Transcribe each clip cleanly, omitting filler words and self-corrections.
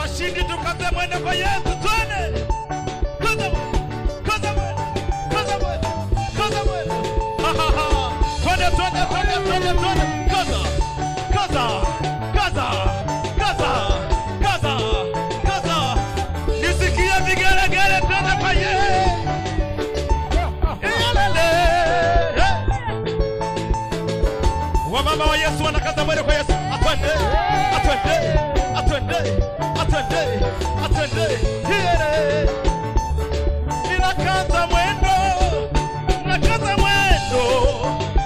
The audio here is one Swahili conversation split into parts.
washindi tukaze mwendo kwa Yesu twende. Kaza mwendo. Kaza mwendo. Kaza mwendo. Kaza mwendo. Ha ha ha. Twende twende twende twende twende. Kaza. Kaza. Kaza. Kaza. Kaza. Kaza. Nisikie vigelegele twende kwa Yesu. Wamama wa Yesu wanakaza mwendo kwa Yesu. Atwende. Atwende. Atwende. Atwende. Atwende. Here. Ninakaza mwendo. Nakaza mwendo.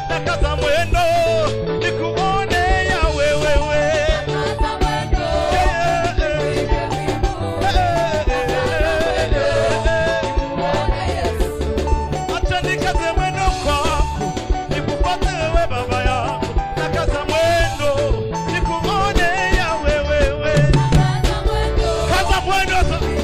Nakaza mwendo. Nikuone ya wewe. Acha nikaze mwendo kwako. Nikufuate wewe baba yangu. Nakaza mwendo. Nikuone ya wewe. Kaza mwendo. Atwende.